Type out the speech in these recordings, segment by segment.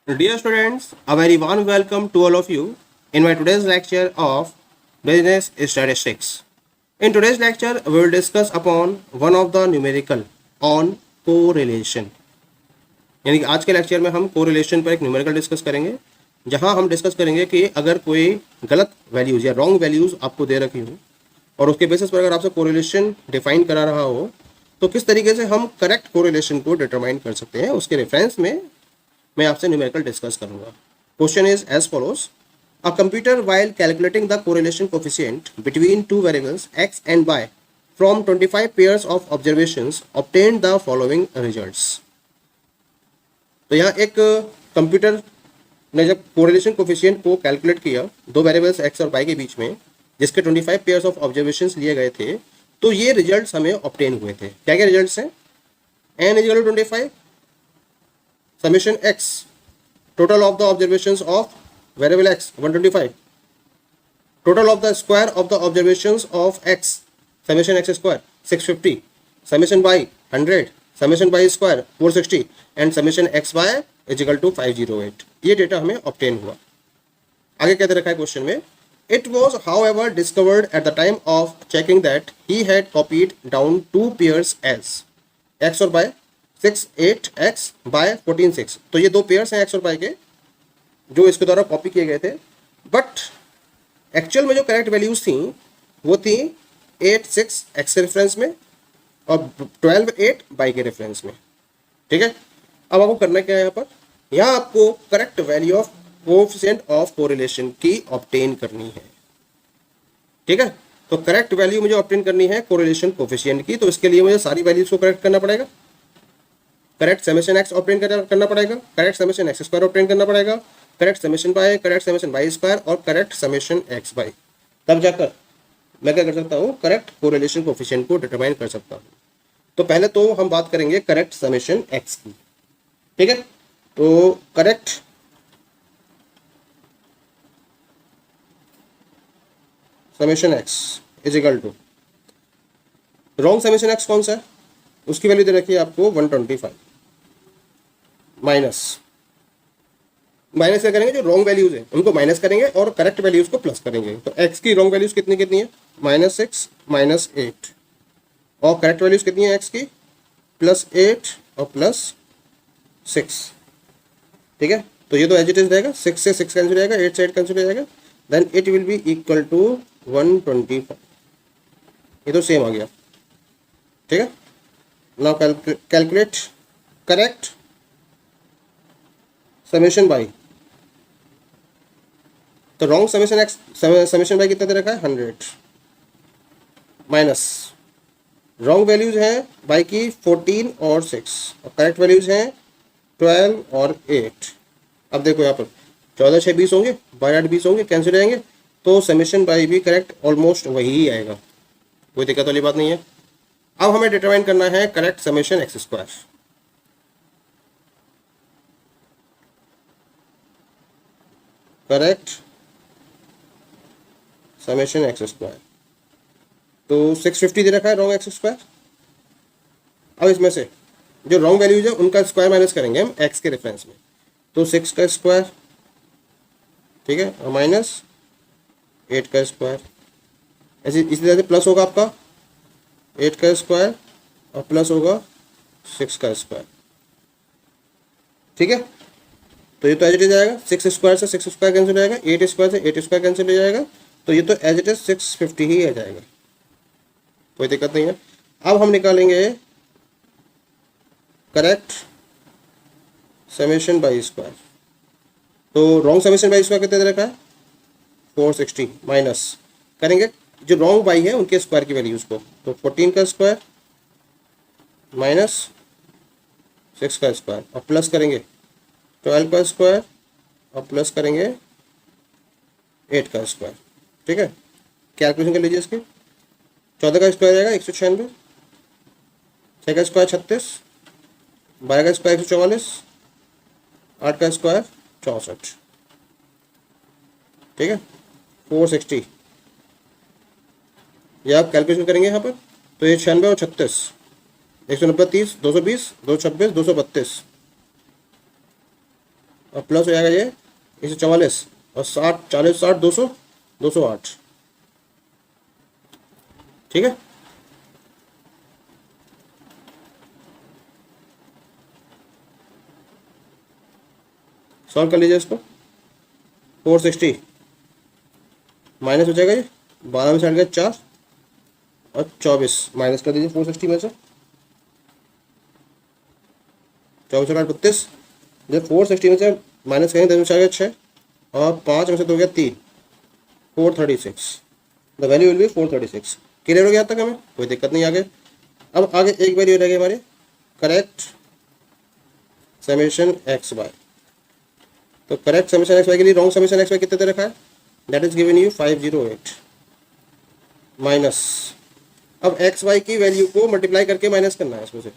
Dear students, a very warm welcome to all of you in my today's lecture of Business Statistics. In today's lecture, we will discuss upon one of the numerical on correlation. यानी कि आज के lecture में हम correlation पर एक numerical discuss करेंगे, जहां हम डिस्कस करेंगे कि अगर कोई गलत वैल्यूज़ या रॉन्ग वैल्यूज़ आपको दे रखी हो और उसके बेसिस पर अगर आपसे कोरिलेशन डिफाइन करा रहा हो तो किस तरीके से हम करेक्ट कोरिलेशन को डिटरमाइन कर सकते हैं, उसके रेफरेंस में मैं आपसे न्यूमेरिकल डिस्कस करूंगा. Question is as follows. A computer while calculating the correlation coefficient between two variables x and y from 25 pairs of observations obtained the following results. तो यहाँ एक कंप्यूटर ने जब कोरिलेशन कोफिशिएंट को कैलकुलेट किया दो variables x और Y के बीच में, जिसके 25 पेयर्स ऑफ ऑब्जर्वेशंस लिए गए थे, तो ये रिजल्ट्स हमें ऑब्टेन हुए थे. क्या क्या रिजल्ट्स हैं? n is equal to 25 summation x total of the observations of variable x 125, total of the square of the observations of x summation x square 650, summation y 100, summation y square 460 and summation xy is equal to 508. ये data हमें obtain हुआ. आगे क्या दे रखा है question में? It was however discovered at the time of checking that he had copied down two pairs as x और y 6 8 x by 14 6. तो ये दो पेयर्स हैं एक्स और वाई के जो इसके द्वारा कॉपी किए गए थे, बट एक्चुअल में जो करेक्ट वैल्यूज थी वो थी 8 6 एक्स के रेफरेंस में और 12 8 वाई के रेफरेंस में. ठीक है, अब आपको करना क्या है? यहाँ आपको correct value of coefficient of correlation की ऑब्टेन करनी है. ठीक है, तो करेक्ट वैल्यू मुझे ऑब्टेन करनी है कोरिलेशन कोएफिशिएंट की, तो इसके लिए मुझे सारी वैल्यूज को करेक्ट करना पड़ेगा. करेक्ट समेशन एक्स ऑब्टेन करना पड़ेगा, correct summation x square obtain करना पड़ेगा, correct summation y, correct summation y square और करेक्ट समेशन एक्स वाई. तब जाकर मैं क्या कर सकता हूँ? करेक्ट कोरिलेशन कोएफिशिएंट को डिटरमाइन कर सकता हूँ. तो पहले तो हम बात करेंगे करेक्ट समेशन एक्स की. ठीक है, तो correct summation x is equal to wrong summation x कौन सा है? उसकी वैल्यू दे रखी है आपको 125 माइनस क्या करेंगे? जो रॉन्ग वैल्यूज है उनको माइनस करेंगे और करेक्ट वैल्यूज को प्लस करेंगे. तो एक्स की रॉन्ग वैल्यूज कितनी कितनी है? -6 -8 और करेक्ट वैल्यूज कितनी है एक्स की? +8 और +6. ठीक है, तो ये तो एज इट इज रहेगा. 6 से 6 कैंसिल हो जाएगा, 8 से 8 कैंसिल हो जाएगा, then it will be equal to 125. ये तो सेम आ गया. ठीक है, now calculate correct summation y. तो wrong summation x summation y कितना दे रखा है? 100 माइनस रॉन्ग वैल्यूज हैं बाई की 14 और 6 और करेक्ट वैल्यूज हैं 12 और 8. अब देखो यहाँ पर 14 6 20 होंगे, 12 8 20 होंगे, कैंसिल रहेंगे, तो समेशन बाई भी करेक्ट ऑलमोस्ट वही ही आएगा. कोई दिक्कत वाली बात नहीं है. अब हमें डिटरमाइन करना है correct summation x square. Correct summation x square, तो 650 दे रखा है रॉन्ग एक्स स्क्वायर. अब इसमें से जो रॉन्ग वैल्यूज है उनका स्क्वायर माइनस करेंगे हम एक्स के रेफरेंस में. तो 6 का स्क्वायर, ठीक है, और माइनस 8 का स्क्वायर. ऐसे इसी तरह से प्लस होगा आपका 8 का स्क्वायर और प्लस होगा 6 का स्क्वायर. ठीक है, तो ये तो एज इट इज आएगा. 6 स्क्वायर से 6 स्क्वायर कैंसिल हो जाएगा, 8 स्क्वायर से 8 स्क्वायर कैंसिल हो जाएगा, तो ये तो एज इट इज 650 ही आ जाएगा. कोई दिक्कत नहीं है. अब हम निकालेंगे करेक्ट समेशन बाई स्क्वायर. तो रॉन्ग समेशन बाई स्क्वायर कितने दे रखा है? 460 माइनस करेंगे जो रॉन्ग बाई है उनके स्क्वायर की वैल्यूज को. तो 14 का स्क्वायर माइनस 6 का स्क्वायर और प्लस करेंगे 12 का स्क्वायर और प्लस करेंगे 8 का स्क्वायर. ठीक है, कैलकुलेशन कर लीजिए इसकी. 14 का स्क्वायर आएगा 196, 6 का स्क्वायर 36, 12 का स्क्वायर 144, 8 का स्क्वायर 64. ठीक है, 460. ये आप कैलकुलेशन करेंगे यहाँ पर, तो ये 96 और 36, 190 30, 220, 226, 232, और प्लस हो जाएगा ये 144 और 60 40 60 200 208। ठीक है, सॉल्व कर लीजिए इसको। 460 माइनस हो जाएगा ये 12 में से हट गया 4 और 24 माइनस कर दीजिए 460 में से 24 का 32। जब 460 में से माइनस करेंगे 10 में से आ गया 6 और 5 में से 2 गया 3 436। The value will be 436। Clear हो गया? तक हमें कोई दिक्कत नहीं आगे। अब आगे एक वैल्यू रह गई हमारे करेक्ट समेशन एक्स वाई। तो करेक्ट समेशन एक्स वाई के लिए रॉन्ग समेशन एक्स वाई कितने दे रखा है? That is given you 508 minus. अब एक्स वाई की वैल्यू को मल्टीप्लाई करके माइनस करना है इसमें से।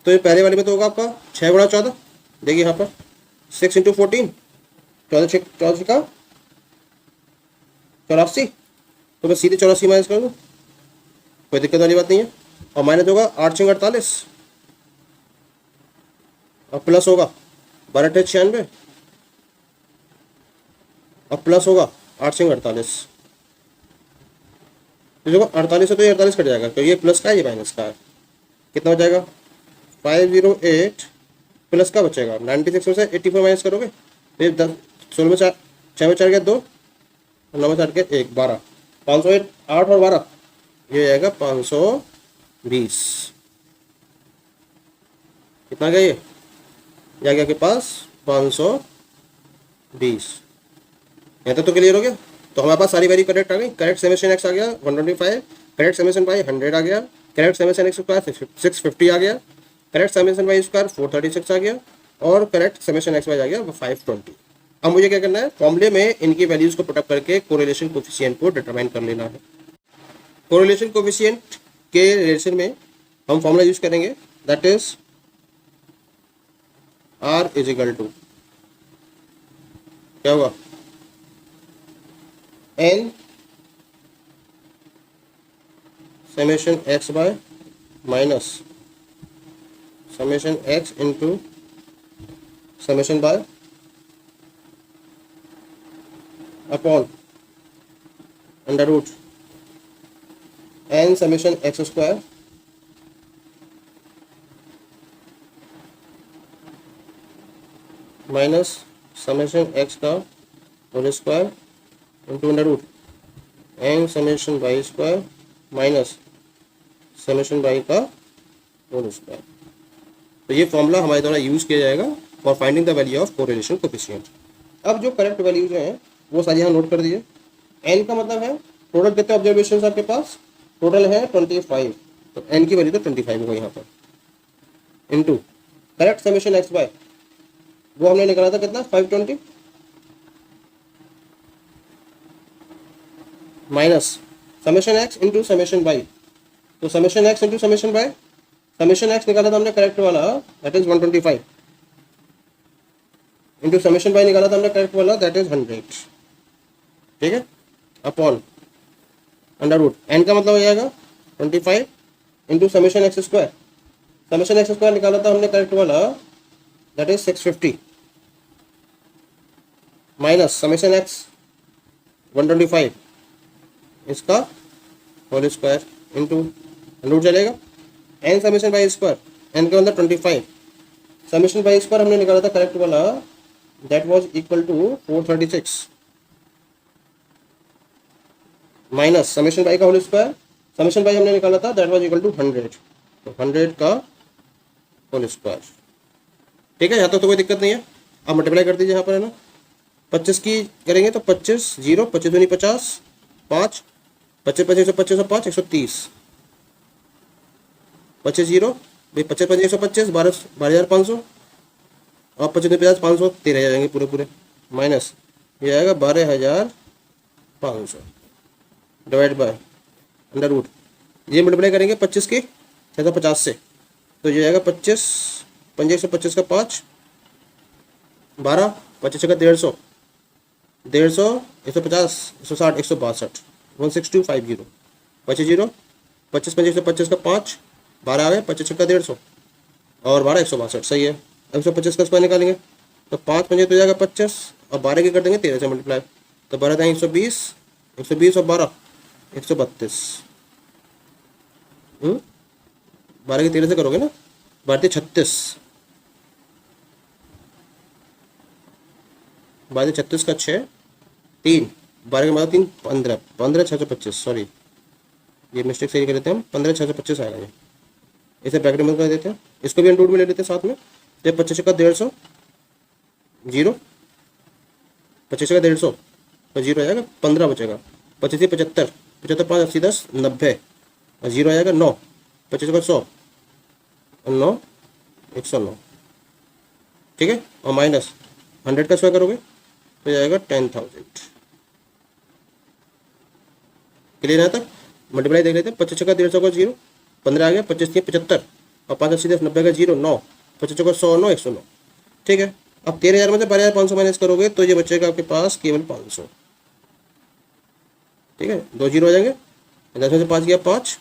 तो ये पहले वाले में तो होगा आपका 6 गुणा 14, देखिए यहाँ पर 6 इंटू 14 14 का 84। तो मैं सीधे 84 माइनस कर दूँ, कोई दिक्कत वाली बात नहीं है। और माइनस होगा 8 6 48 और प्लस होगा 12 8 96 और प्लस होगा 8 6 48। तो जो 48 है तो ये 48 कट जाएगा, तो ये प्लस का है ये माइनस का है। कितना हो जाएगा? 508 प्लस का बचेगा 96 में से 84 माइनस करोगे तो ये 10 16 में 4 6 में 4 गया 2 और 9 में 4 गया 1 12 508 8 और 12 ये आएगा 520। कितना गया ये? आ गया आपके पास 520। यहाँ तक तो क्लियर हो गया। तो हमारे पास सारी वैल्यू करेक्ट आ गई। करेक्ट समेशन एक्स आ गया 125, करेक्ट समेशन वाई 100 आ गया, करेक्ट समेशन एक्स स्क्वायर 650 आ गया, करेक्ट समेशन वाई स्क्वायर 436 आ गया और करेक्ट समेशन एक्स वाई आ गया 520। अब मुझे क्या करना है? फॉर्मूले में इनकी वैल्यूज को पुटअप करके कोरिलेशन कोफिशिएंट को डिटरमाइन कर लेना है। कोरिलेशन कोफिशिएंट के रिलेशन में हम फॉर्मूला यूज करेंगे, that is R is equal to क्या होगा? N summation x y minus summation x into summation y upon under root n summation x square minus summation x का whole square into under root n summation y square minus summation y का whole square. तो ये formula हमारे द्वारा use किया जाएगा for finding the value of correlation coefficient. अब जो करेक्ट वैल्यूज हैं वो सारी यहाँ नोट कर दिए। n का मतलब है टोटल कितने ऑब्जर्वेशन आपके पास? टोटल है 25, तो n की वैल्यू तो 25 होगा यहाँ पर into correct summation x y वो हमने निकाला था कितना? 520 minus summation x into summation y. तो summation x into summation y, summation x निकाला था हमने करेक्ट वाला that is 125 into summation y निकाला था हमने करेक्ट वाला दैट इज 100। ठीक है, अपॉन अंडर रूट एन का मतलब हो जाएगा 25 into summation x square. Summation x square निकाला था हमने करेक्ट वाला that is 650 minus summation x 125 इसका होल स्क्वायर इंटू रूट चलेगा n summation y square, n के अंदर 25 समेशन बाई स्क्वायर हमने निकाला था करेक्ट वाला that was equal to 436 minus summation y का होल स्क्वायर, समेशन बाई हमने निकाला था दैट वाज इक्वल टू 100, तो 100 का होल स्क्वायर। ठीक है, यहाँ तो कोई दिक्कत नहीं है। आप मल्टीप्लाई कर दीजिए यहाँ पर है ना, 25 की करेंगे तो 25 0 25 दूनी 50 5 25 25 125 और 5 130 25 0 भाई 25 5 125 12,500 और 25 50 500 13 जाएंगे पूरे पूरे माइनस ये आएगा 12,500 डिवाइड बाय अंडर रूट ये मल्टीप्लाई करेंगे 25 की 650 से तो ये आएगा 25 5 125 का 5 12 25 का 150 150 150 160 162 16250 25 0 25 5 125 का 5 12 आ गए 25 का 150 और 12 162 सही है। 125 का स्क्वायर निकालेंगे तो 5 पंजे तो जाएगा 25 और 12 के कर देंगे 13 से मल्टीप्लाई, तो 12 था 120, 120 और 12 132। 12 के 13 से करोगे ना, 12 36, 12 36 का 6 3, 12 के बाद 3 15, 15 625, सॉरी ये मिस्टेक सही कर लेते हैं हम, 15 625 आएगा ये, इसे ब्रैकेट में कर देते हैं, इसको भी हम रूट में ले लेते हैं साथ में। तो 25 का 150 जीरो, 25 का 150 तो जीरो आएगा, 15 बचेगा, 25 से 75, 75 5 80 10 90 और जीरो आएगा 9, 25 का 100 और 9 109, ठीक है। और माइनस 100 का स्क्वायर करोगे तो जाएगा 10,000। क्लियर है तक? मल्टीप्लाई देख लेते हैं, 25 का 150 का जीरो, 15 आ गया, 25 75 और 5 80 10 90 का जीरो 9, 25 का 100 9 109, ठीक है। अब 13,000 में से 12,500 माइनस करोगे तो ये बचेगा आपके पास केवल 500, ठीक है। 2 जीरो आ जाएंगे, 10 में से 5 गया 5,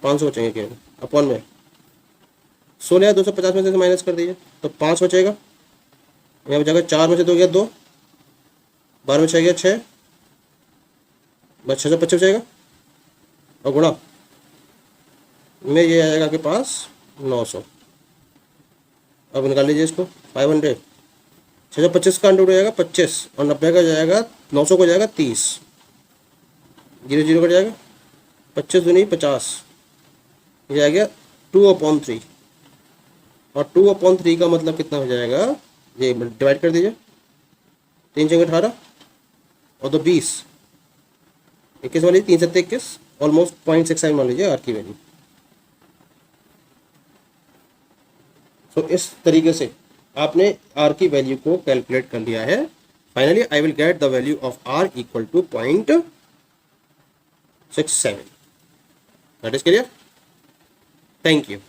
500 बचेंगे केवल अपॉन में 16,250 में से माइनस कर दीजिए तो 5 बचेगा, यहाँ बचेगा 4 में से 2 गया 2, 12 में 6 गया 6, बस 625 बचेगा और गुणा में ये आएगा आपके पास 900। अब निकाल लीजिए इसको, 500, 625 का अंडर हो जाएगा 25 और 90 का जाएगा 900 को जाएगा 30, 0 0 कट जाएगा, 25 दूनी 50, ये आ गया 2/3 और 2/3 का मतलब कितना हो जाएगा, ये डिवाइड कर दीजिए, 3 जगह 18 और 2 20, 21 मान लीजिए, 3 7 21, ऑलमोस्ट 0.67 मान लीजिए आर की वैल्यू। तो इस तरीके से आपने आर की वैल्यू को कैलकुलेट कर लिया है। Finally I will get the value of r equal to 0.67। That is clear? Thank you.